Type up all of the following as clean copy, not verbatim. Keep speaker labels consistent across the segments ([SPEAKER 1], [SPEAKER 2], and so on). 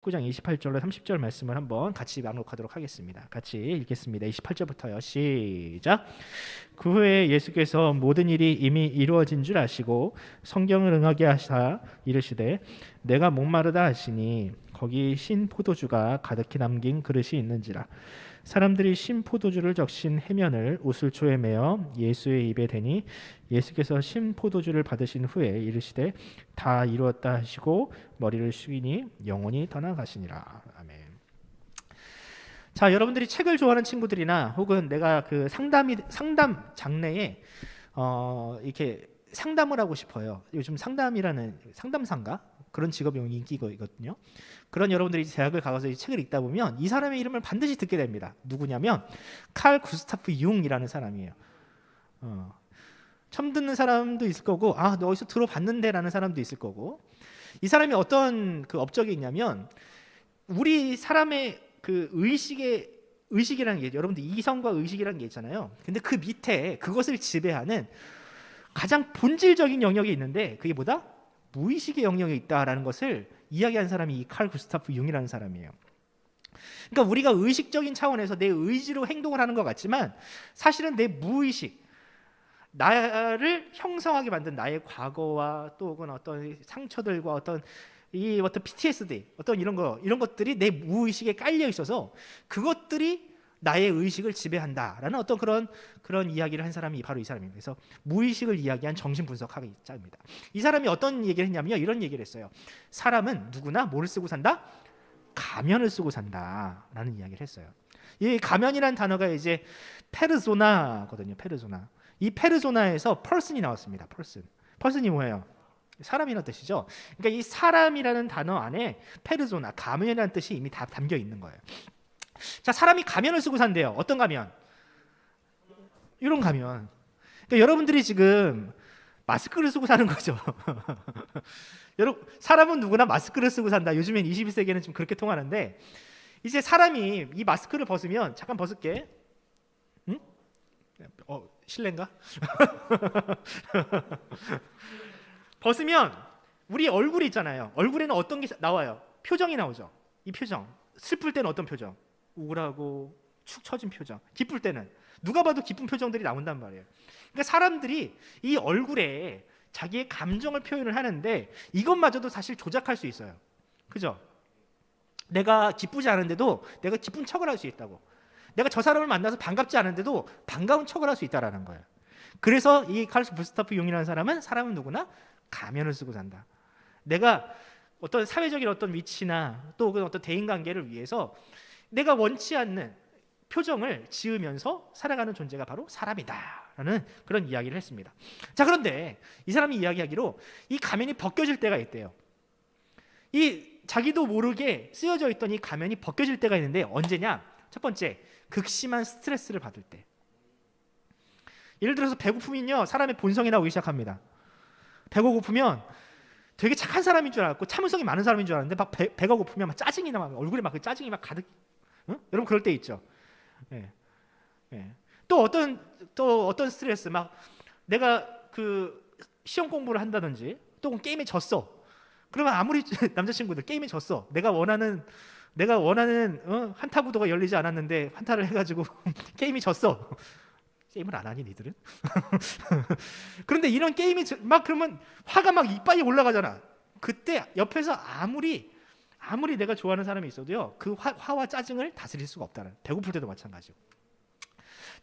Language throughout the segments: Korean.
[SPEAKER 1] 9장 28절로 30절 말씀을 한번 같이 낭독하도록 하겠습니다. 같이 읽겠습니다. 28절부터요. 시작. 그 후에 예수께서 모든 일이 이미 이루어진 줄 아시고 성경을 응하게 하사 이르시되 내가 목마르다 하시니 거기 신 포도주가 가득히 남긴 그릇이 있는지라. 사람들이 신 포도주를 적신 해면을 우슬초에 매어 예수의 입에 대니 예수께서 신 포도주를 받으신 후에 이르시되 다 이루었다 하시고 머리를 숙이니 영혼이 떠나가시니라. 아멘. 자, 여러분들이 책을 좋아하는 친구들이나 혹은 내가 그 상담 장래에 이렇게 상담을 하고 싶어요. 요즘 상담이라는 상담사인가? 그런 직업이 인기거든요. 그런 여러분들이 대학을 가서 이 책을 읽다 보면 이 사람의 이름을 반드시 듣게 됩니다. 누구냐면 칼 구스타프 융이라는 사람이에요. 처음 듣는 사람도 있을 거고, 너 어디서 들어봤는데라는 사람도 있을 거고. 이 사람이 어떤 그 업적이 있냐면 우리 사람의 그 의식이라는 게, 여러분들 이성과 의식이라는 게 있잖아요. 근데 그 밑에 그것을 지배하는 가장 본질적인 영역이 있는데 그게 뭐다? 무의식의 영역이 있다라는 것을 이야기한 사람이 이 칼 구스타프 융이라는 사람이에요. 그러니까 우리가 의식적인 차원에서 내 의지로 행동을 하는 것 같지만 사실은 내 무의식, 나를 형성하게 만든 나의 과거와 또 혹은 어떤 상처들과 어떤 PTSD, 어떤 이런 것들이 내 무의식에 깔려 있어서 그것들이 나의 의식을 지배한다라는 어떤 그런 이야기를 한 사람이 바로 이 사람입니다. 그래서 무의식을 이야기한 정신분석학자입니다. 이 사람이 어떤 얘기를 했냐면요, 이런 얘기를 했어요. 사람은 누구나 뭐를 쓰고 산다? 가면을 쓰고 산다라는 이야기를 했어요. 이 가면이라는 단어가 이제 페르소나거든요. 페르소나. 이 페르소나에서 펄슨이 나왔습니다. 펄슨이 뭐예요? 사람이라는 뜻이죠. 그러니까 이 사람이라는 단어 안에 페르소나, 가면이라는 뜻이 이미 다 담겨 있는 거예요. 자, 사람이 가면을 쓰고 산대요. 어떤 가면? 이런 가면. 그러니까 여러분들이 지금 마스크를 쓰고 사는 거죠. 여러분, 사람은 누구나 마스크를 쓰고 산다. 요즘엔 21세기에는 좀 그렇게 통하는데, 이제 사람이 이 마스크를 벗으면, 잠깐 벗을게. 응? 실례인가? 벗으면 우리 얼굴이 있잖아요. 얼굴에는 어떤 게 나와요? 표정이 나오죠. 이 표정. 슬플 때는 어떤 표정? 우울하고 축 처진 표정. 기쁠 때는 누가 봐도 기쁜 표정들이 나온단 말이에요. 그러니까 사람들이 이 얼굴에 자기의 감정을 표현을 하는데 이것마저도 사실 조작할 수 있어요. 그죠? 내가 기쁘지 않은데도 내가 기쁜 척을 할 수 있다고. 내가 저 사람을 만나서 반갑지 않은데도 반가운 척을 할 수 있다라는 거예요. 그래서 이 칼 구스타프 융이라는 사람은 누구나 가면을 쓰고 산다. 내가 어떤 사회적인 어떤 위치나 또 어떤 대인관계를 위해서 내가 원치 않는 표정을 지으면서 살아가는 존재가 바로 사람이다라는 그런 이야기를 했습니다. 자, 그런데 이 사람이 이야기하기로 이 가면이 벗겨질 때가 있대요. 이 자기도 모르게 쓰여져 있던 이 가면이 벗겨질 때가 있는데 언제냐? 첫 번째, 극심한 스트레스를 받을 때. 예를 들어서 배고픔은요, 사람의 본성이 나오기 시작합니다. 배가 고프면 되게 착한 사람인 줄 알았고 참을성이 많은 사람인 줄 알았는데 막 배가 고프면 막 짜증이 나, 얼굴에 막 그 짜증이 막 가득. 응? 여러분 그럴 때 있죠. 예. 예. 또 어떤 스트레스, 막 내가 그 시험 공부를 한다든지 또 게임에 졌어. 그러면 아무리 남자친구들 게임에 졌어. 내가 원하는 한타 구도가 열리지 않았는데 한타를 해가지고 게임이 졌어. 게임을 안 하니 니들은? 그런데 이런 게임이 막 그러면 화가 막 이빨이 올라가잖아. 그때 옆에서 아무리 내가 좋아하는 사람이 있어도요, 그 화와 짜증을 다스릴 수가 없다는. 배고플 때도 마찬가지고.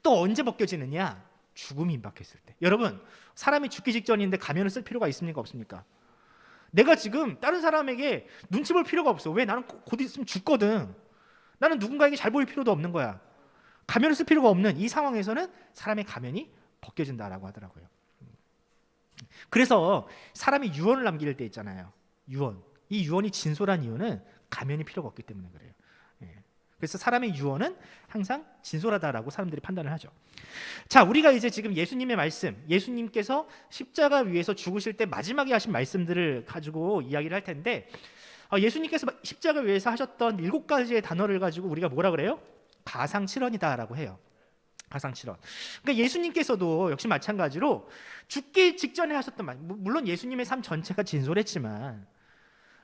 [SPEAKER 1] 또 언제 벗겨지느냐? 죽음이 임박했을 때. 여러분, 사람이 죽기 직전인데 가면을 쓸 필요가 있습니까? 없습니까? 내가 지금 다른 사람에게 눈치 볼 필요가 없어. 왜? 나는 곧 있으면 죽거든. 나는 누군가에게 잘 보일 필요도 없는 거야. 가면을 쓸 필요가 없는 이 상황에서는 사람의 가면이 벗겨진다라고 하더라고요. 그래서 사람이 유언을 남길 때 있잖아요. 유언. 이 유언이 진솔한 이유는 가면이 필요가 없기 때문에 그래요. 그래서 사람의 유언은 항상 진솔하다라고 사람들이 판단을 하죠. 자, 우리가 이제 지금 예수님의 말씀, 예수님께서 십자가 위에서 죽으실 때 마지막에 하신 말씀들을 가지고 이야기를 할 텐데, 예수님께서 십자가 위에서 하셨던 7가지의 단어를 가지고 우리가 뭐라 그래요? 가상칠언이다라고 해요. 가상칠언. 그러니까 예수님께서도 역시 마찬가지로 죽기 직전에 하셨던 말, 물론 예수님의 삶 전체가 진솔했지만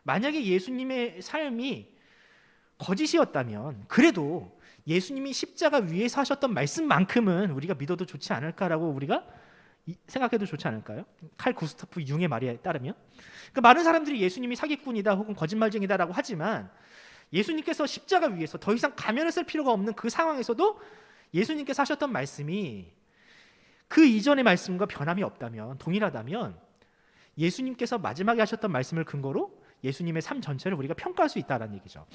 [SPEAKER 1] 만약에 예수님의 삶이 거짓이었다면 그래도 예수님이 십자가 위에서 하셨던 말씀만큼은 우리가 믿어도 좋지 않을까라고 우리가 생각해도 좋지 않을까요? 칼 구스타프 융의 말에 따르면, 그러니까 많은 사람들이 예수님이 사기꾼이다 혹은 거짓말쟁이다라고 하지만 예수님께서 십자가 위에서 더 이상 가면을 쓸 필요가 없는 그 상황에서도 예수님께서 하셨던 말씀이 그 이전의 말씀과 변함이 없다면, 동일하다면 예수님께서 마지막에 하셨던 말씀을 근거로 예수님의 삶 전체를 우리가 평가할 수 있다는 얘기죠.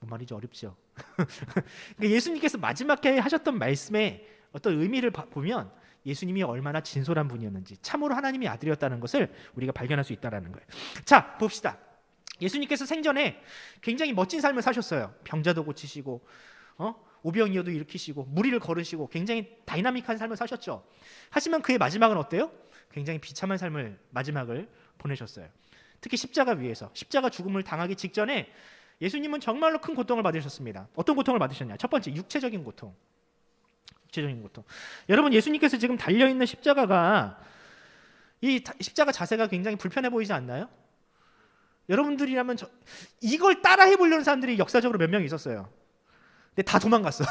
[SPEAKER 1] 뭔 말인지 어렵죠. 그러니까 예수님께서 마지막에 하셨던 말씀의 어떤 의미를 보면 예수님이 얼마나 진솔한 분이었는지, 참으로 하나님의 아들이었다는 것을 우리가 발견할 수 있다는 거예요. 자, 봅시다. 예수님께서 생전에 굉장히 멋진 삶을 사셨어요. 병자도 고치시고 오병이어도 일으키시고 무리를 걸으시고 굉장히 다이나믹한 삶을 사셨죠. 하지만 그의 마지막은 어때요? 굉장히 비참한 삶을 마지막을 보내셨어요. 특히 십자가 위에서 십자가 죽음을 당하기 직전에 예수님은 정말로 큰 고통을 받으셨습니다. 어떤 고통을 받으셨냐? 첫 번째, 육체적인 고통. 육체적인 고통. 여러분, 예수님께서 지금 달려있는 십자가가, 이 십자가 자세가 굉장히 불편해 보이지 않나요? 여러분들이라면 이걸 따라 해보려는 사람들이 역사적으로 몇 명 있었어요. 근데 다 도망갔어.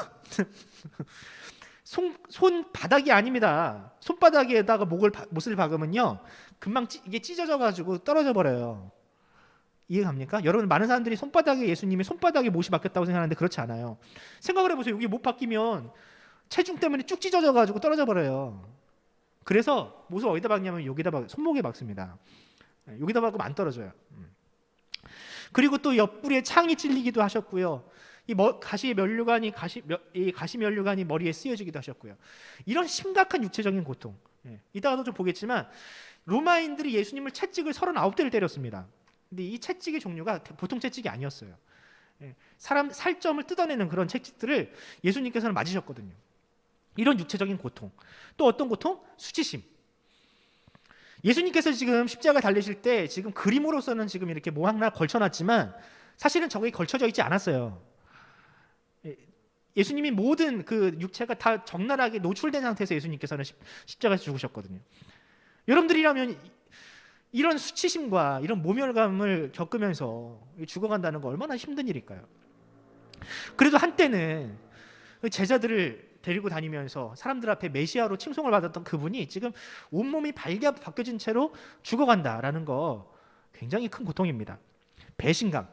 [SPEAKER 1] 손바닥이 아닙니다. 손바닥에다가 못을 박으면요, 금방 이게 찢어져가지고 떨어져 버려요. 이해갑니까? 여러분, 많은 사람들이 손바닥에 예수님의 손바닥에 못이 박혔다고 생각하는데 그렇지 않아요. 생각을 해보세요. 여기 못 박히면 체중 때문에 쭉 찢어져가지고 떨어져 버려요. 그래서 못을 어디다 박냐면 여기다 손목에 박습니다. 여기다 박으면 안 떨어져요. 그리고 또 옆구리에 창이 찔리기도 하셨고요. 이 가시 면류관이 머리에 쓰여지기도 하셨고요. 이런 심각한 육체적인 고통. 이따가도 좀 보겠지만 로마인들이 예수님을 채찍을 39대를 때렸습니다. 근데 이 채찍의 종류가 보통 채찍이 아니었어요. 사람 살점을 뜯어내는 그런 채찍들을 예수님께서는 맞으셨거든요. 이런 육체적인 고통. 또 어떤 고통? 수치심. 예수님께서 지금 십자가 달리실 때 지금 그림으로서는 지금 이렇게 뭐 하나 걸쳐놨지만 사실은 저게 걸쳐져 있지 않았어요. 예수님이 모든 그 육체가 다 적나라하게 노출된 상태에서 예수님께서는 십자가에서 죽으셨거든요. 여러분들이라면 이런 수치심과 이런 모멸감을 겪으면서 죽어간다는 거 얼마나 힘든 일일까요? 그래도 한때는 제자들을 데리고 다니면서 사람들 앞에 메시아로 칭송을 받았던 그분이 지금 온몸이 바뀌어진 채로 죽어간다라는 거 굉장히 큰 고통입니다. 배신감.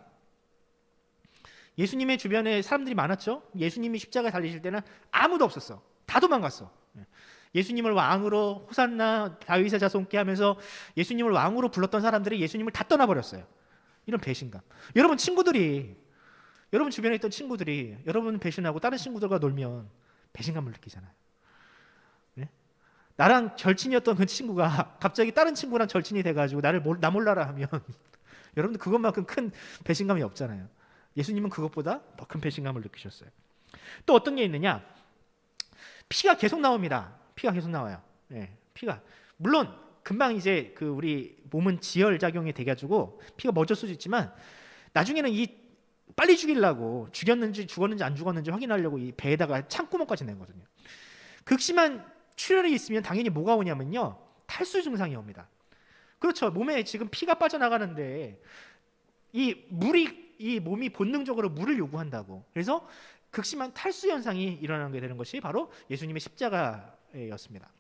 [SPEAKER 1] 예수님의 주변에 사람들이 많았죠. 예수님이 십자가에 달리실 때는 아무도 없었어. 다 도망갔어. 예수님을 왕으로 호산나 다윗의 자손께 하면서 예수님을 왕으로 불렀던 사람들이 예수님을 다 떠나버렸어요. 이런 배신감. 여러분 주변에 있던 친구들이 여러분 배신하고 다른 친구들과 놀면 배신감을 느끼잖아요. 네? 나랑 절친이었던 그 친구가 갑자기 다른 친구랑 절친이 돼가지고 나 몰라라 하면 여러분들 그것만큼 큰 배신감이 없잖아요. 예수님은 그것보다 더 큰 배신감을 느끼셨어요. 또 어떤 게 있느냐? 피가 계속 나옵니다. 피가 계속 나와요. 네, 피가 물론 금방 이제 그 우리 몸은 지혈 작용이 돼가지고 피가 멎을 수도 있지만 나중에는 이 빨리 죽이려고 죽었는지 안 죽었는지 확인하려고 이 배에다가 창구멍까지 낸 거거든요. 극심한 출혈이 있으면 당연히 뭐가 오냐면요, 탈수 증상이 옵니다. 그렇죠. 몸에 지금 피가 빠져나가는데 이 몸이 본능적으로 물을 요구한다고. 그래서 극심한 탈수 현상이 일어나게 되는 것이 바로 예수님의 십자가였습니다.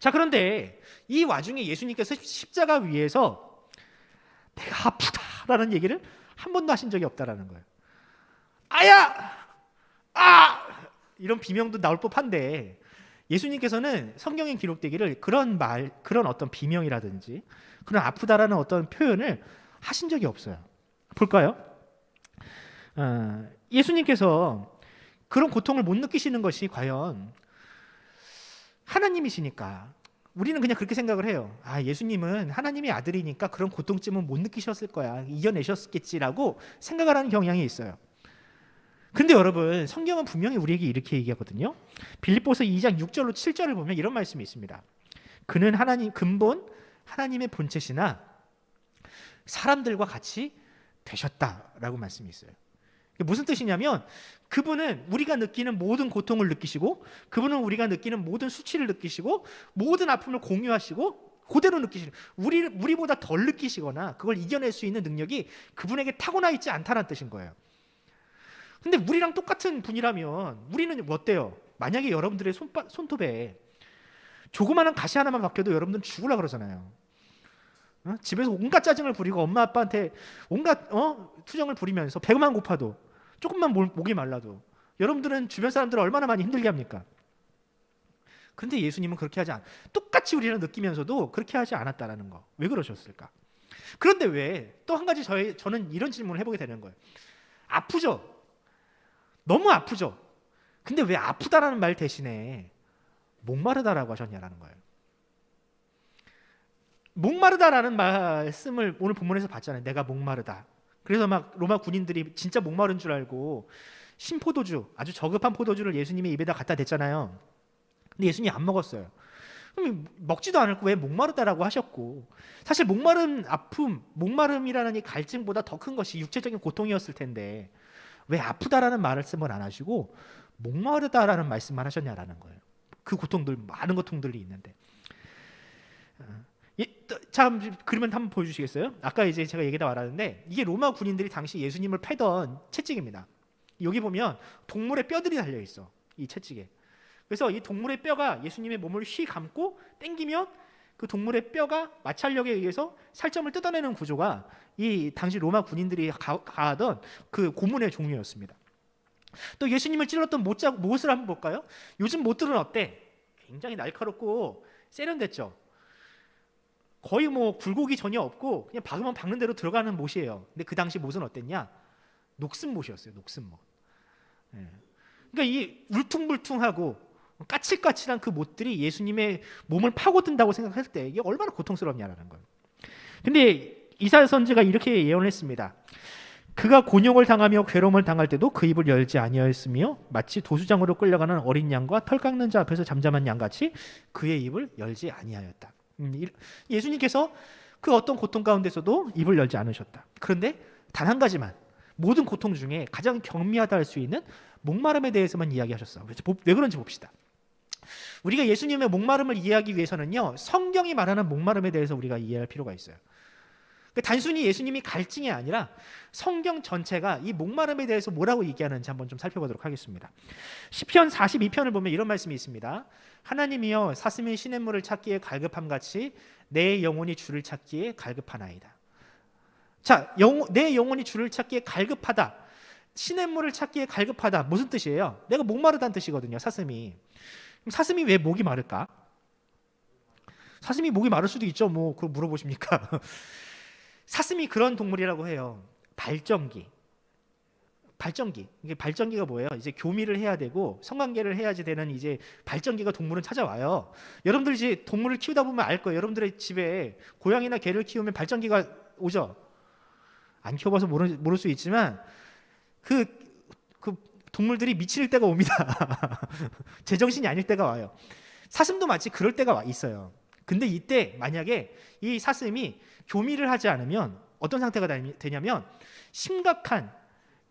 [SPEAKER 1] 자, 그런데 이 와중에 예수님께서 십자가 위에서 내가 아프다라는 얘기를 한 번도 하신 적이 없다라는 거예요. 아야! 이런 비명도 나올 법한데 예수님께서는 성경에 기록되기를 그런 어떤 비명이라든지 그런 아프다라는 어떤 표현을 하신 적이 없어요. 볼까요? 예수님께서 그런 고통을 못 느끼시는 것이 과연 하나님이시니까 우리는 그냥 그렇게 생각을 해요. 예수님은 하나님의 아들이니까 그런 고통쯤은 못 느끼셨을 거야. 이겨내셨겠지라고 생각을 하는 경향이 있어요. 근데 여러분, 성경은 분명히 우리에게 이렇게 얘기하거든요. 빌립보서 2장 6절로 7절을 보면 이런 말씀이 있습니다. 그는 근본 하나님의 본체시나 사람들과 같이 되셨다라고 말씀이 있어요. 무슨 뜻이냐면 그분은 우리가 느끼는 모든 고통을 느끼시고 그분은 우리가 느끼는 모든 수치를 느끼시고 모든 아픔을 공유하시고 그대로 느끼시는, 우리보다 덜 느끼시거나 그걸 이겨낼 수 있는 능력이 그분에게 타고나 있지 않다는 뜻인 거예요. 근데 우리랑 똑같은 분이라면 우리는 어때요? 만약에 여러분들의 손톱에 조그마한 가시 하나만 박혀도 여러분들은 죽으려고 그러잖아요. 집에서 온갖 짜증을 부리고 엄마 아빠한테 온갖 투정을 부리면서 배만 고파도 조금만 목이 말라도 여러분들은 주변 사람들을 얼마나 많이 힘들게 합니까? 그런데 예수님은 그렇게 하지 똑같이 우리는 느끼면서도 그렇게 하지 않았다라는 거. 왜 그러셨을까? 그런데 왜 또 한 가지 저는 이런 질문을 해보게 되는 거예요. 아프죠? 너무 아프죠? 근데 왜 아프다라는 말 대신에 목마르다라고 하셨냐라는 거예요. 목마르다라는 말씀을 오늘 본문에서 봤잖아요. 내가 목마르다. 그래서 막 로마 군인들이 진짜 목마른 줄 알고 신포도주, 아주 저급한 포도주를 예수님의 입에다 갖다 댔잖아요. 근데 예수님이 안 먹었어요. 그럼 먹지도 않을 왜 목마르다라고 하셨고, 사실 목마름, 아픔, 목마름이라는 이 갈증보다 더 큰 것이 육체적인 고통이었을 텐데 왜 아프다라는 말씀을 안 하시고 목마르다라는 말씀만 하셨냐라는 거예요. 그 고통들, 많은 고통들이 있는데. 자, 그러면 한번 보여주시겠어요? 아까 이제 제가 얘기다 말하는데 이게 로마 군인들이 당시 예수님을 패던 채찍입니다. 여기 보면 동물의 뼈들이 달려 있어, 이 채찍에. 그래서 이 동물의 뼈가 예수님의 몸을 휘 감고 당기면 그 동물의 뼈가 마찰력에 의해서 살점을 뜯어내는 구조가 이 당시 로마 군인들이 가하던 그 고문의 종류였습니다. 또 예수님을 찔렀던 못을 한번 볼까요? 요즘 못들은 어때? 굉장히 날카롭고 세련됐죠. 거의 뭐 굴곡이 전혀 없고 그냥 박으면 박는 대로 들어가는 못이에요. 근데 그 당시 못은 어땠냐? 녹슨 못이었어요. 녹슨 못. 그러니까 이 울퉁불퉁하고 까칠까칠한 그 못들이 예수님의 몸을 파고든다고 생각할 때 이게 얼마나 고통스럽냐라는 거예요. 근데 이사야 선지가 이렇게 예언을 했습니다. 그가 곤욕을 당하며 괴로움을 당할 때도 그 입을 열지 아니하였으며 마치 도수장으로 끌려가는 어린 양과 털 깎는 자 앞에서 잠잠한 양같이 그의 입을 열지 아니하였다. 예수님께서 그 어떤 고통 가운데서도 입을 열지 않으셨다. 그런데 단 한 가지만, 모든 고통 중에 가장 경미하다 할 수 있는 목마름에 대해서만 이야기하셨어. 왜 그런지 봅시다. 우리가 예수님의 목마름을 이해하기 위해서는요, 성경이 말하는 목마름에 대해서 우리가 이해할 필요가 있어요. 단순히 예수님이 갈증이 아니라 성경 전체가 이 목마름에 대해서 뭐라고 얘기하는지 한번 좀 살펴보도록 하겠습니다. 시편 42편을 보면 이런 말씀이 있습니다. 하나님이여 사슴이 시냇물을 찾기에 갈급함같이 내 영혼이 주를 찾기에 갈급하나이다. 자, 내 영혼이 주를 찾기에 갈급하다. 시냇물을 찾기에 갈급하다. 무슨 뜻이에요? 내가 목마르다는 뜻이거든요. 사슴이. 그럼 사슴이 왜 목이 마를까? 사슴이 목이 마를 수도 있죠. 뭐 그거 물어보십니까? 사슴이 그런 동물이라고 해요. 발정기. 이게 발정기가 뭐예요? 이제 교미를 해야 되고 성관계를 해야지 되는 이제 발정기가 동물은 찾아와요. 여러분들 이제 동물을 키우다 보면 알 거예요. 여러분들의 집에 고양이나 개를 키우면 발정기가 오죠. 안 키워봐서 모를 수 있지만 그 동물들이 미칠 때가 옵니다. 제정신이 아닐 때가 와요. 사슴도 마치 그럴 때가 있어요. 근데 이때 만약에 이 사슴이 교미를 하지 않으면 어떤 상태가 되냐면 심각한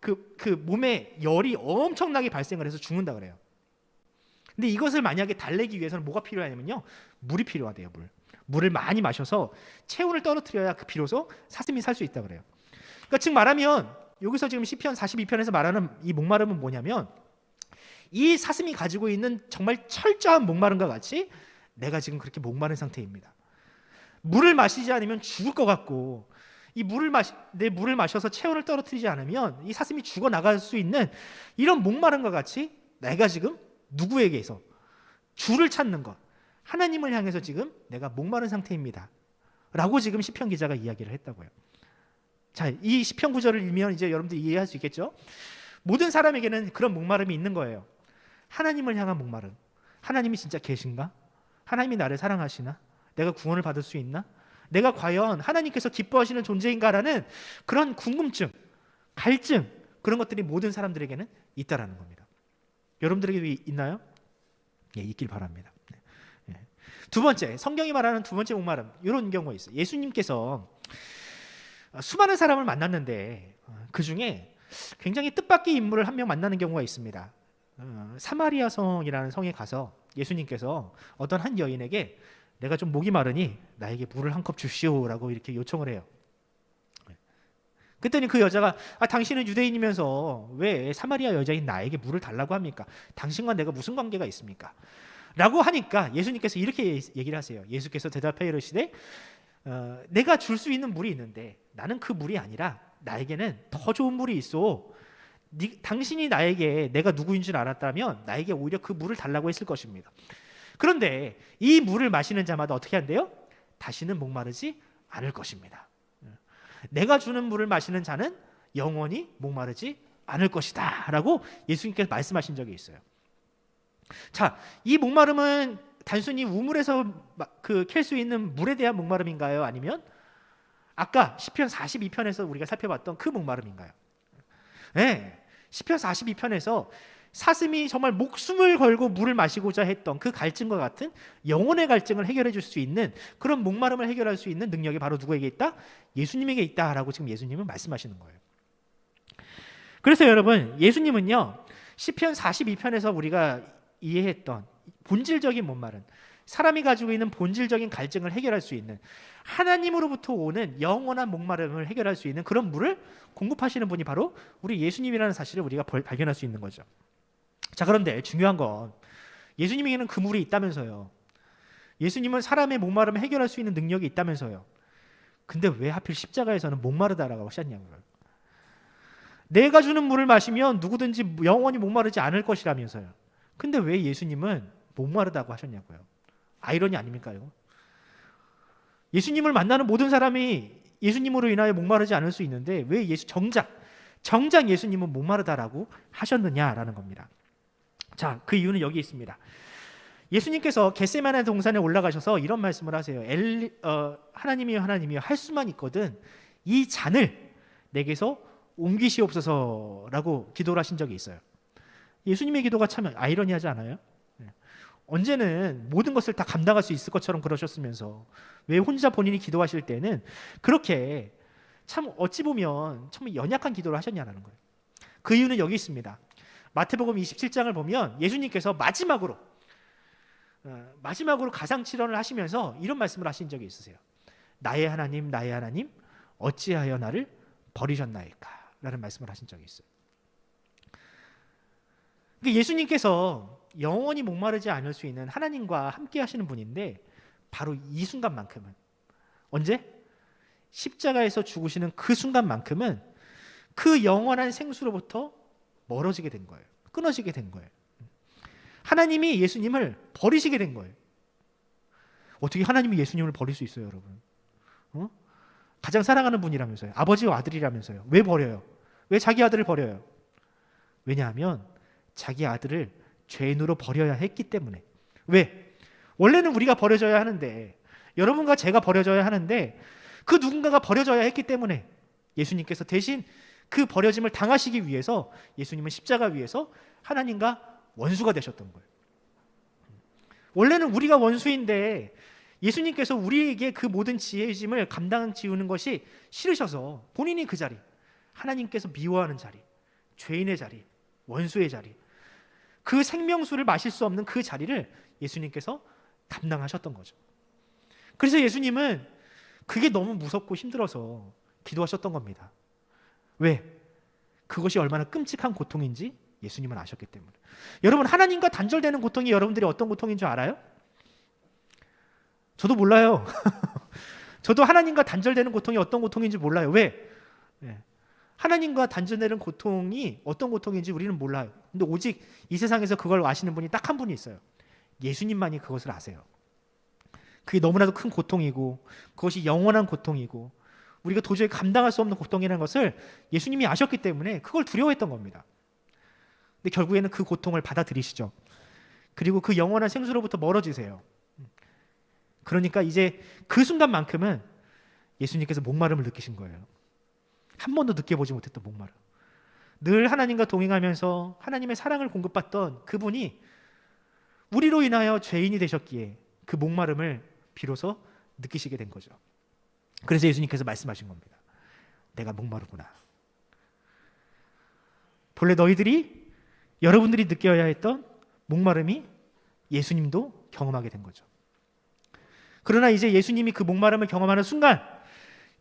[SPEAKER 1] 그 몸에 열이 엄청나게 발생을 해서 죽는다 그래요. 근데 이것을 만약에 달래기 위해서는 뭐가 필요하냐면요, 물이 필요하대요. 물을 많이 마셔서 체온을 떨어뜨려야 비로소 사슴이 살 수 있다 그래요. 그러니까 즉 말하면 여기서 지금 시편 42편에서 말하는 이 목마름은 뭐냐면 이 사슴이 가지고 있는 정말 철저한 목마름과 같이 내가 지금 그렇게 목마른 상태입니다. 물을 마시지 않으면 죽을 것 같고 내 물을 마셔서 체온을 떨어뜨리지 않으면 이 사슴이 죽어 나갈 수 있는 이런 목마름과 같이 내가 지금 누구에게서 주를 찾는 것, 하나님을 향해서 지금 내가 목마른 상태입니다. 라고 지금 시편 기자가 이야기를 했다고요. 자, 이 시편 구절을 읽으면 이제 여러분들이 이해할 수 있겠죠? 모든 사람에게는 그런 목마름이 있는 거예요. 하나님을 향한 목마름. 하나님이 진짜 계신가? 하나님이 나를 사랑하시나? 내가 구원을 받을 수 있나? 내가 과연 하나님께서 기뻐하시는 존재인가라는 그런 궁금증, 갈증, 그런 것들이 모든 사람들에게는 있다라는 겁니다. 여러분들에게 있나요? 예, 있길 바랍니다. 예. 두 번째, 성경이 말하는 두 번째 목마름, 이런 경우가 있어요. 예수님께서 수많은 사람을 만났는데 그 중에 굉장히 뜻밖의 인물을 한 명 만나는 경우가 있습니다. 사마리아 성이라는 성에 가서 예수님께서 어떤 한 여인에게 내가 좀 목이 마르니 나에게 물을 한 컵 주시오라고 이렇게 요청을 해요. 그랬더니 그 여자가 당신은 유대인이면서 왜 사마리아 여자인 나에게 물을 달라고 합니까? 당신과 내가 무슨 관계가 있습니까? 라고 하니까 예수님께서 이렇게 얘기를 하세요. 예수께서 대답하여 이르시되 내가 줄 수 있는 물이 있는데 나는 그 물이 아니라 나에게는 더 좋은 물이 있어. 당신이 나에게 내가 누구인 줄 알았다면 나에게 오히려 그 물을 달라고 했을 것입니다. 그런데 이 물을 마시는 자마다 어떻게 한대요? 다시는 목마르지 않을 것입니다. 내가 주는 물을 마시는 자는 영원히 목마르지 않을 것이다 라고 예수님께서 말씀하신 적이 있어요. 자, 이 목마름은 단순히 우물에서 캘 수 있는 물에 대한 목마름인가요? 아니면 아까 시편 42편에서 우리가 살펴봤던 그 목마름인가요? 네, 시편 42편에서 사슴이 정말 목숨을 걸고 물을 마시고자 했던 그 갈증과 같은 영혼의 갈증을 해결해 줄 수 있는 그런 목마름을 해결할 수 있는 능력이 바로 누구에게 있다? 예수님에게 있다라고 지금 예수님은 말씀하시는 거예요. 그래서 여러분, 예수님은요 시편 42편에서 우리가 이해했던 본질적인 목마름, 사람이 가지고 있는 본질적인 갈증을 해결할 수 있는 하나님으로부터 오는 영원한 목마름을 해결할 수 있는 그런 물을 공급하시는 분이 바로 우리 예수님이라는 사실을 우리가 발견할 수 있는 거죠. 자, 그런데 중요한 건 예수님에게는 그 물이 있다면서요. 예수님은 사람의 목마름을 해결할 수 있는 능력이 있다면서요. 근데 왜 하필 십자가에서는 목마르다라고 하셨냐고요. 내가 주는 물을 마시면 누구든지 영원히 목마르지 않을 것이라면서요. 근데 왜 예수님은 목마르다고 하셨냐고요. 아이러니 아닙니까요? 예수님을 만나는 모든 사람이 예수님으로 인하여 목마르지 않을 수 있는데 왜 정작 예수님은 목마르다라고 하셨느냐라는 겁니다. 자, 그 이유는 여기 있습니다. 예수님께서 겟세마네 동산에 올라가셔서 이런 말씀을 하세요. 하나님이여 하나님이여 할 수만 있거든 이 잔을 내게서 옮기시옵소서라고 기도를 하신 적이 있어요. 예수님의 기도가 참 아이러니하지 않아요? 언제는 모든 것을 다 감당할 수 있을 것처럼 그러셨으면서 왜 혼자 본인이 기도하실 때는 그렇게 참 어찌 보면 참 연약한 기도를 하셨냐는 거예요. 그 이유는 여기 있습니다. 마태복음 27장을 보면 예수님께서 마지막으로 가상칠언을 하시면서 이런 말씀을 하신 적이 있으세요. 나의 하나님 어찌하여 나를 버리셨나이까 라는 말씀을 하신 적이 있어요. 예수님께서 영원히 목마르지 않을 수 있는 하나님과 함께 하시는 분인데 바로 이 순간만큼은 언제? 십자가에서 죽으시는 그 순간만큼은 그 영원한 생수로부터 멀어지게 된 거예요. 끊어지게 된 거예요. 하나님이 예수님을 버리시게 된 거예요. 어떻게 하나님이 예수님을 버릴 수 있어요, 여러분? 가장 사랑하는 분이라면서요. 아버지와 아들이라면서요. 왜 버려요? 왜 자기 아들을 버려요? 왜냐하면 자기 아들을 죄인으로 버려야 했기 때문에. 왜? 원래는 우리가 버려져야 하는데, 여러분과 제가 버려져야 하는데 그 누군가가 버려져야 했기 때문에 예수님께서 대신 그 버려짐을 당하시기 위해서 예수님은 십자가 위에서 하나님과 원수가 되셨던 거예요. 원래는 우리가 원수인데 예수님께서 우리에게 그 모든 지혜의 짐을 지우는 것이 싫으셔서 본인이 그 자리, 하나님께서 미워하는 자리, 죄인의 자리, 원수의 자리, 그 생명수를 마실 수 없는 그 자리를 예수님께서 담당하셨던 거죠. 그래서 예수님은 그게 너무 무섭고 힘들어서 기도하셨던 겁니다. 왜? 그것이 얼마나 끔찍한 고통인지 예수님은 아셨기 때문에. 여러분, 하나님과 단절되는 고통이 여러분들이 어떤 고통인 줄 알아요? 저도 몰라요. 저도 하나님과 단절되는 고통이 어떤 고통인지 몰라요. 왜? 하나님과 단절되는 고통이 어떤 고통인지 우리는 몰라요. 근데 오직 이 세상에서 그걸 아시는 분이 딱 한 분이 있어요. 예수님만이 그것을 아세요. 그게 너무나도 큰 고통이고 그것이 영원한 고통이고 우리가 도저히 감당할 수 없는 고통이라는 것을 예수님이 아셨기 때문에 그걸 두려워했던 겁니다. 근데 결국에는 그 고통을 받아들이시죠. 그리고 그 영원한 생수로부터 멀어지세요. 그러니까 이제 그 순간만큼은 예수님께서 목마름을 느끼신 거예요. 한 번도 느껴보지 못했던 목마름. 늘 하나님과 동행하면서 하나님의 사랑을 공급받던 그분이 우리로 인하여 죄인이 되셨기에 그 목마름을 비로소 느끼시게 된 거죠. 그래서 예수님께서 말씀하신 겁니다. 내가 목마르구나. 본래 여러분들이 느껴야 했던 목마름이 예수님도 경험하게 된 거죠. 그러나 이제 예수님이 그 목마름을 경험하는 순간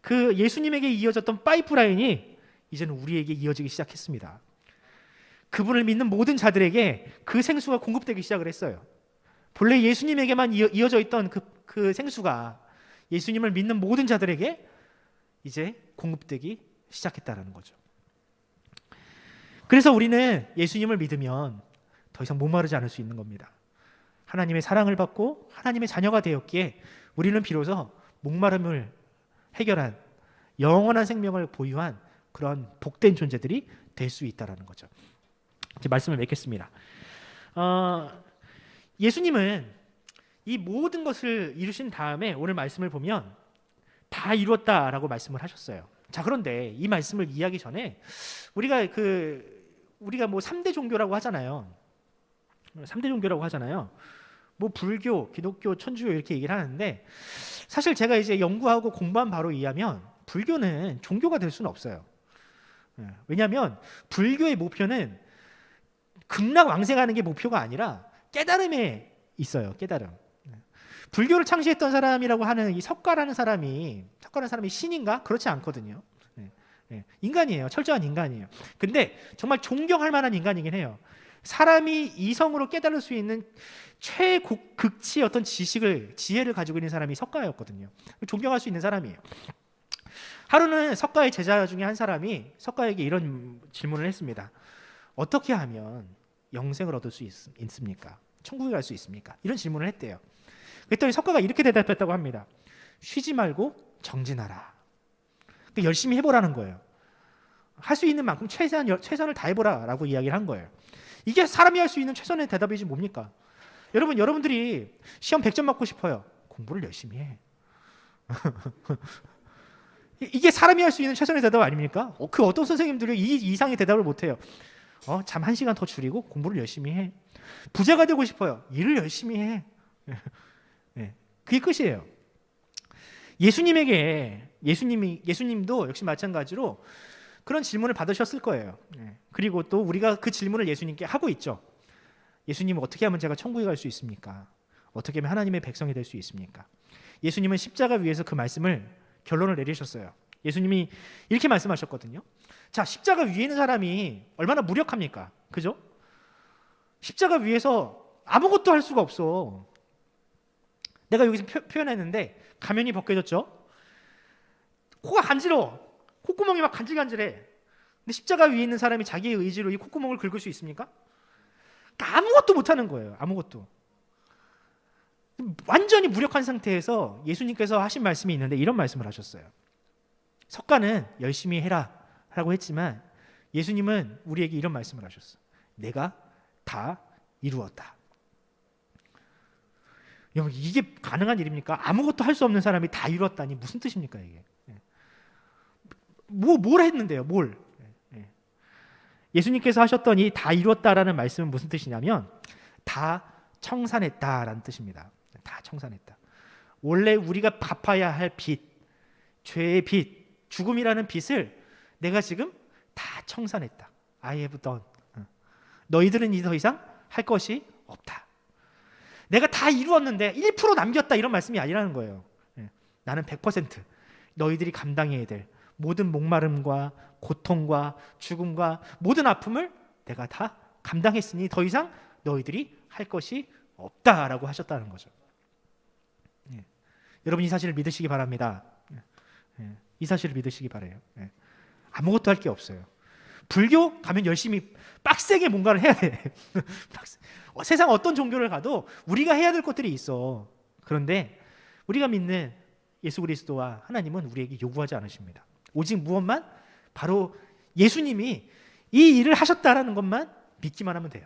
[SPEAKER 1] 그 예수님에게 이어졌던 파이프라인이 이제는 우리에게 이어지기 시작했습니다. 그분을 믿는 모든 자들에게 그 생수가 공급되기 시작을 했어요. 본래 예수님에게만 이어져 있던 그 생수가 예수님을 믿는 모든 자들에게 이제 공급되기 시작했다는 거죠. 그래서 우리는 예수님을 믿으면 더 이상 목마르지 않을 수 있는 겁니다. 하나님의 사랑을 받고 하나님의 자녀가 되었기에 우리는 비로소 목마름을 해결한 영원한 생명을 보유한 그런 복된 존재들이 될 수 있다는 거죠. 이제 말씀을 맺겠습니다. 예수님은 이 모든 것을 이루신 다음에 오늘 말씀을 보면 다 이루었다라고 말씀을 하셨어요. 자, 그런데 이 말씀을 이해하기 전에 우리가 뭐 3대 종교라고 하잖아요. 3대 종교라고 하잖아요. 뭐 불교, 기독교, 천주교 이렇게 얘기를 하는데 사실 제가 이제 연구하고 공부한 바로 의하면 불교는 종교가 될 수는 없어요. 왜냐하면 불교의 목표는 극락왕생하는 게 목표가 아니라 깨달음에 있어요. 깨달음. 불교를 창시했던 사람이라고 하는 이 석가라는 사람이 신인가? 그렇지 않거든요. 인간이에요. 철저한 인간이에요. 근데 정말 존경할 만한 인간이긴 해요. 사람이 이성으로 깨달을 수 있는 최극치의 어떤 지혜를 가지고 있는 사람이 석가였거든요. 존경할 수 있는 사람이에요. 하루는 석가의 제자 중에 한 사람이 석가에게 이런 질문을 했습니다. 어떻게 하면 영생을 얻을 수 있습니까? 천국에 갈 수 있습니까? 이런 질문을 했대요. 그랬더니 석가가 이렇게 대답했다고 합니다. 쉬지 말고 정진하라. 그러니까 열심히 해보라는 거예요. 할 수 있는 만큼 최선을 다해보라라고 이야기를 한 거예요. 이게 사람이 할 수 있는 최선의 대답이지 뭡니까? 여러분들이 시험 100점 맞고 싶어요. 공부를 열심히 해. 이게 사람이 할 수 있는 최선의 대답 아닙니까? 그 어떤 선생님들이 이 이상의 대답을 못해요. 잠 1시간 더 줄이고 공부를 열심히 해. 부자가 되고 싶어요. 일을 열심히 해. 그게 끝이에요. 예수님도 역시 마찬가지로 그런 질문을 받으셨을 거예요. 그리고 또 우리가 그 질문을 예수님께 하고 있죠. 예수님, 어떻게 하면 제가 천국에 갈 수 있습니까? 어떻게 하면 하나님의 백성이 될 수 있습니까? 예수님은 십자가 위에서 그 말씀을 결론을 내리셨어요. 예수님이 이렇게 말씀하셨거든요. 자, 십자가 위에 있는 사람이 얼마나 무력합니까? 그죠? 십자가 위에서 아무것도 할 수가 없어. 내가 여기서 표현했는데 가면이 벗겨졌죠? 코가 간지러워. 콧구멍이 막 간질간질해. 근데 십자가 위에 있는 사람이 자기의 의지로 이 콧구멍을 긁을 수 있습니까? 그러니까 아무것도 못하는 거예요. 아무것도. 완전히 무력한 상태에서 예수님께서 하신 말씀이 있는데 이런 말씀을 하셨어요. 석가는 열심히 해라 라고 했지만 예수님은 우리에게 이런 말씀을 하셨어요. 내가 다 이루었다. 여러분, 이게 가능한 일입니까? 아무것도 할 수 없는 사람이 다 이루었다니 무슨 뜻입니까 이게? 뭘 했는데요? 뭘? 예수님께서 하셨던 이 다 이루었다라는 말씀은 무슨 뜻이냐면 다 청산했다라는 뜻입니다. 다 청산했다. 원래 우리가 갚아야 할 빚, 죄의 빚, 죽음이라는 빚을 내가 지금 다 청산했다. I have done. 너희들은 이제 더 이상 할 것이 없다. 내가 다 이루었는데 1% 남겼다 이런 말씀이 아니라는 거예요. 나는 100% 너희들이 감당해야 될 모든 목마름과 고통과 죽음과 모든 아픔을 내가 다 감당했으니 더 이상 너희들이 할 것이 없다라고 하셨다는 거죠. 여러분, 이 사실을 믿으시기 바랍니다. 이 사실을 믿으시기 바라요. 아무것도 할 게 없어요. 불교 가면 열심히 빡세게 뭔가를 해야 돼. 세상 어떤 종교를 가도 우리가 해야 될 것들이 있어. 그런데 우리가 믿는 예수 그리스도와 하나님은 우리에게 요구하지 않으십니다. 오직 무엇만? 바로 예수님이 이 일을 하셨다라는 것만 믿기만 하면 돼요.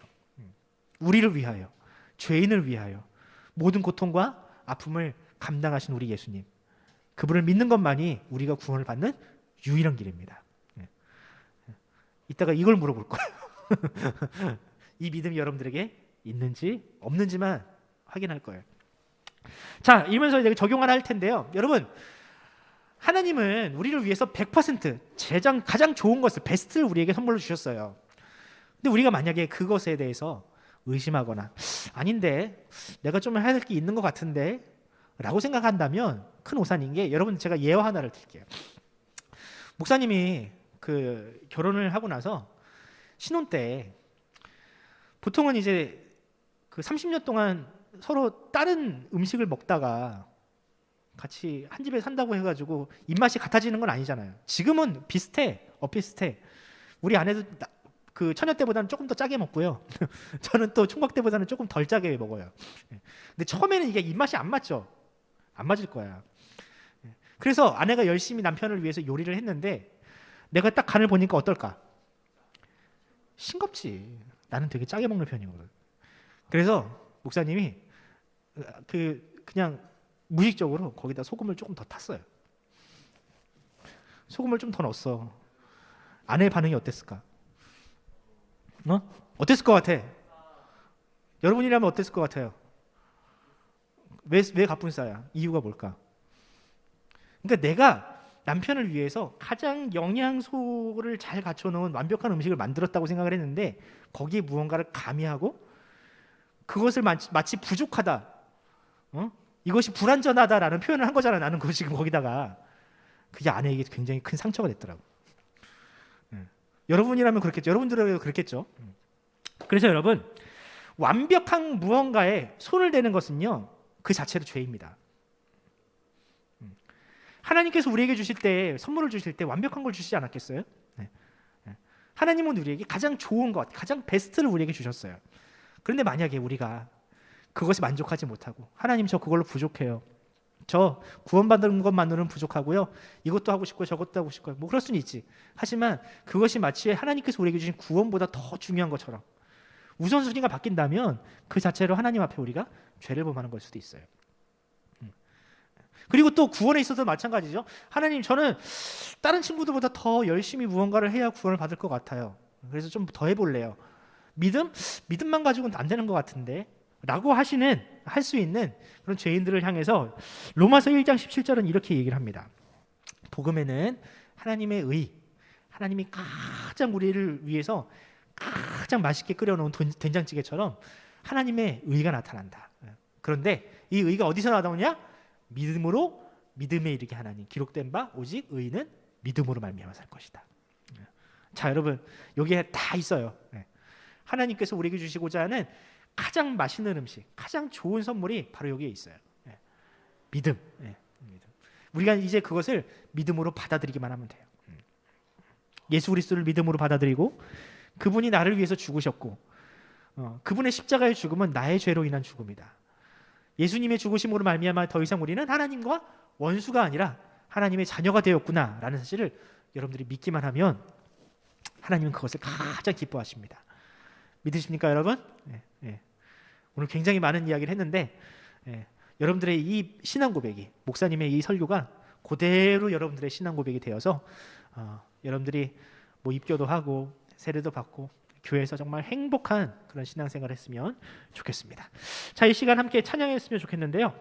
[SPEAKER 1] 우리를 위하여, 죄인을 위하여 모든 고통과 아픔을 감당하신 우리 예수님, 그분을 믿는 것만이 우리가 구원을 받는 유일한 길입니다. 이따가 이걸 물어볼 거예요. 이 믿음이 여러분들에게 있는지 없는지만 확인할 거예요. 자, 이러면서 이제 적용 하나 할 텐데요. 여러분, 하나님은 우리를 위해서 100% 가장 좋은 것을, 베스트를 우리에게 선물로 주셨어요. 근데 우리가 만약에 그것에 대해서 의심하거나 아닌데 내가 좀 해야 될 게 있는 것 같은데 라고 생각한다면 큰 오산인 게, 여러분 제가 예화 하나를 드릴게요. 목사님이 그 결혼을 하고 나서 신혼 때 보통은 이제 그 30년 동안 서로 다른 음식을 먹다가 같이 한 집에 산다고 해가지고 입맛이 같아지는 건 아니잖아요. 지금은 비슷해, 비슷해. 우리 아내도 그 처녀 때보다는 조금 더 짜게 먹고요. 저는 또 총각 때보다는 조금 덜 짜게 먹어요. 근데 처음에는 이게 입맛이 안 맞죠. 안 맞을 거야. 그래서 아내가 열심히 남편을 위해서 요리를 했는데 내가 딱 간을 보니까 어떨까? 싱겁지. 나는 되게 짜게 먹는 편이거든. 그래서 목사님이 그냥 무의식적으로 거기다 소금을 조금 더 탔어요. 소금을 좀 더 넣었어. 아내의 반응이 어땠을까? 어땠을 것 같아? 여러분이라면 어땠을 것 같아요? 왜 갑분싸야? 이유가 뭘까? 그러니까 내가 남편을 위해서 가장 영양소를 잘 갖춰놓은 완벽한 음식을 만들었다고 생각을 했는데 거기에 무언가를 가미하고 그것을 마치 부족하다, 이것이 불완전하다라는 표현을 한 거잖아. 나는 그거 지금 거기다가 그게 아내에게 굉장히 큰 상처가 됐더라고. 여러분이라면 그렇겠죠. 여러분들에게도 그렇겠죠. 그래서 여러분, 완벽한 무언가에 손을 대는 것은요, 그 자체로 죄입니다. 하나님께서 우리에게 주실 때, 선물을 주실 때 완벽한 걸 주시지 않았겠어요? 네. 하나님은 우리에게 가장 좋은 것, 가장 베스트를 우리에게 주셨어요. 그런데 만약에 우리가 그것에 만족하지 못하고 하나님 저 그걸로 부족해요. 저 구원받는 것만으로는 부족하고요. 이것도 하고 싶고요. 저것도 하고 싶고요. 뭐 그럴 수는 있지. 하지만 그것이 마치 하나님께서 우리에게 주신 구원보다 더 중요한 것처럼 우선순위가 바뀐다면 그 자체로 하나님 앞에 우리가 죄를 범하는 걸 수도 있어요. 그리고 또 구원에 있어서 마찬가지죠. 하나님, 저는 다른 친구들보다 더 열심히 무언가를 해야 구원을 받을 것 같아요. 그래서 좀 더 해볼래요. 믿음만 가지고는 안 되는 것 같은데 라고 할 수 있는 그런 죄인들을 향해서 로마서 1장 17절은 이렇게 얘기를 합니다. 복음에는 하나님의 의, 하나님이 가장 우리를 위해서 가장 맛있게 끓여놓은 된장찌개처럼 하나님의 의가 나타난다. 그런데 이 의가 어디서 나오냐? 믿음으로 믿음에 이르게 하나니 기록된 바 오직 의는 믿음으로 말미암아 살 것이다. 자, 여러분, 여기에 다 있어요. 하나님께서 우리에게 주시고자 하는 가장 맛있는 음식, 가장 좋은 선물이 바로 여기에 있어요. 믿음. 우리가 이제 그것을 믿음으로 받아들이기만 하면 돼요. 예수 그리스도를 믿음으로 받아들이고 그분이 나를 위해서 죽으셨고 그분의 십자가의 죽음은 나의 죄로 인한 죽음이다. 예수님의 죽으심으로 말미암아 더 이상 우리는 하나님과 원수가 아니라 하나님의 자녀가 되었구나라는 사실을 여러분들이 믿기만 하면 하나님은 그것을 가장 기뻐하십니다. 믿으십니까, 여러분? 오늘 굉장히 많은 이야기를 했는데 여러분들의 이 신앙 고백이, 목사님의 이 설교가 그대로 여러분들의 신앙 고백이 되어서 여러분들이 뭐 입교도 하고 세례도 받고 교회에서 정말 행복한 그런 신앙생활을 했으면 좋겠습니다. 자, 이 시간 함께 찬양했으면 좋겠는데요.